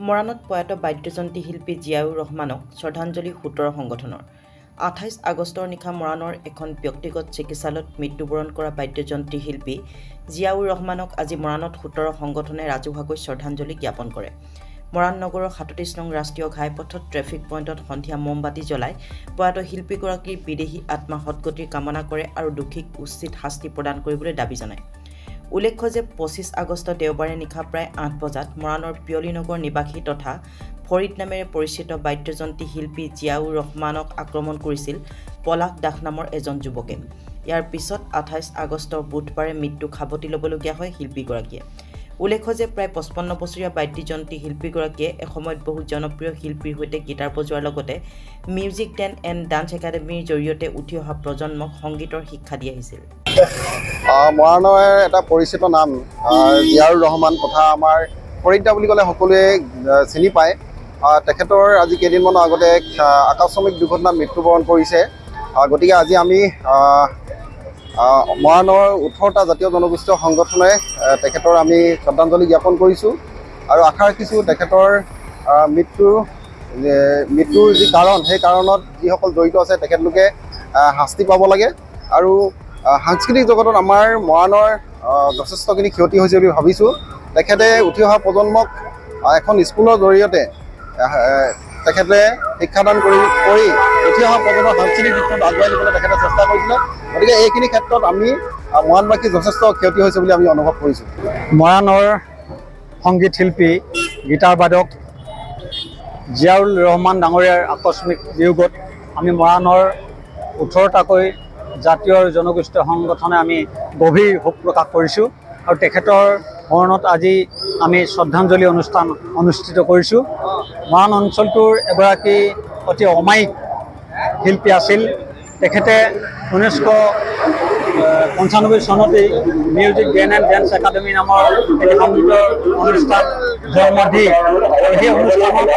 মৰাণত প্ৰয়াত বাদ্যযন্ত্ৰী শিল্পী জিয়াউৰ ৰহমানক শ্ৰদ্ধাঞ্জলি সূত্ৰৰ সংগঠনৰ ২৮ আগষ্টৰ নিশা মৰাণৰ এখন ব্যক্তিগত চিকিৎসালয়ত মৃত্যুবৰণ কৰা বাদ্যযন্ত্ৰী শিল্পী জিয়াউৰ ৰহমানক আজি মৰাণত সূত্ৰৰ সংগঠনে ৰাজহুৱাকৈ শ্ৰদ্ধাঞ্জলি জ্ঞাপন কৰে। মৰাণ নগৰৰ ৩৭ নং ৰাষ্ট্ৰীয় ঘাইপথত ট্ৰেফিক পইণ্টত সন্ধিয়া মমবাতি জ্বলাই প্ৰয়াত শিল্পীগৰাকীৰ বিদেহী আত্মা সদ্গতিৰ কামনা কৰে আৰু দোষীক উচিত শাস্তি প্ৰদান কৰিবলৈ দাবী জনায়। উল্লেখ্য যে ২৫ আগষ্ট দেওবাৰে নিশা প্ৰায় ৮ বজাত মৰাণৰ পিয়লিনগৰ নিবাসী তথা ফৰিদ নামেৰে পৰিচিত বাদ্যযন্ত্ৰী শিল্পী জিয়াউৰ ৰহমানক আক্ৰমণ কৰিছিল পলাশ দাস নামৰ এজন যুৱকে। ইয়াৰ পিছত ২৮ আগষ্টৰ বুধবাৰে মৃত্যুক সাৱটি ল'বলগীয়া হয় শিল্পীগৰাকীয়ে। উল্লেখ্য যে প্ৰায় ৫৫ বছৰীয়া বাদ্যযন্ত্ৰী শিল্পীগৰাকীয়ে এসময়ত বহু জনপ্ৰিয় শিল্পীৰ সৈতে গীটাৰ বজোৱাৰ লগতে মিউজিক টেন এণ্ড ডান্স একাডেমীৰ জৰিয়তে উঠি অহা প্ৰজন্মক সংগীতৰ শিক্ষা দি আহিছিল। মৰাণৰ এটা পৰিচিত নাম জিয়াউৰ ৰহমান তথা আমাৰ ফৰিদ দা বুলি ক'লে সকলোৱে চিনি পায়। তেখেতৰ আজি কেইদিনমানৰ আগতে এক আকস্মিক দুৰ্ঘটনাত মৃত্যুবৰণ কৰিছে। গতিকে আজি আমি মৰাণৰ 18টা জাতীয় জনগোষ্ঠীয় সংগঠনে তেখেতৰ আমি শ্ৰদ্ধাঞ্জলি জ্ঞাপন কৰিছোঁ আৰু আশা ৰাখিছোঁ তেখেতৰ মৃত্যুৰ যি কাৰণ সেই কাৰণত যিসকল জড়িত আছে তেখেতলোকে শাস্তি পাব লাগে। আৰু সাংস্কৃতিক জগতত আমাৰ মৰাণৰ যথেষ্টখিনি ক্ষতি হৈছে বুলি ভাবিছোঁ। তেখেতে উঠি অহা প্ৰজন্মক এখন স্কুলৰ জৰিয়তে তেখেতে শিক্ষাদান কৰি উঠি অহা প্ৰজন্মৰ সাংস্কৃতিক দিশত আগুৱাই নিবলৈ তেখেতে চেষ্টা কৰিছিলে। গতিকে এইখিনি ক্ষেত্ৰত আমি মৰাণবাসী যথেষ্ট ক্ষতি হৈছে বুলি আমি অনুভৱ কৰিছোঁ। মৰাণৰ সংগীত শিল্পী গীটাৰ বাদক জিয়াউৰ ৰহমান ডাঙৰীয়াৰ আকস্মিক বিয়োগত আমি মৰাণৰ 18টাকৈ জাতীয় আৰু জনগোষ্ঠীয় সংগঠনে আমি গভীৰ শোক প্ৰকাশ কৰিছোঁ আৰু তেখেতৰ মৰণত আজি আমি শ্ৰদ্ধাঞ্জলি অনুষ্ঠান অনুষ্ঠিত কৰিছোঁ। মৰাণ অঞ্চলটোৰ এগৰাকী অতি অমায়িক শিল্পী আছিল। তেখেতে 1995 চনতেই music ten and dance academy নামৰ এটি সংগীতৰ অনুষ্ঠান জন্ম দি সেই অনুষ্ঠানত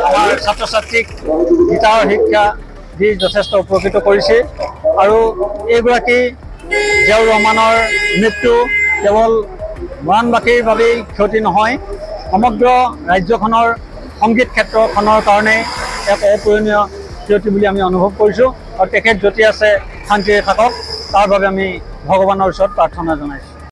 আমাৰ ছাত্ৰ ছাত্ৰীক গীটাৰৰ শিক্ষা দি যথেষ্ট উপকৃত কৰিছে। আৰু এইগৰাকী জিয়াউৰ ৰহমানৰ মৃত্যু কেৱল মৰাণবাসীৰ বাবেই ক্ষতি নহয়, সমগ্ৰ ৰাজ্যখনৰ সংগীত ক্ষেত্ৰখনৰ কাৰণে এক অপূৰণীয় ক্ষতি বুলি আমি অনুভৱ কৰিছোঁ। আৰু তেখেত য'তে আছে শান্তিৰে থাকক, তাৰ বাবে আমি ভগৱানৰ ওচৰত প্ৰাৰ্থনা জনাইছোঁ।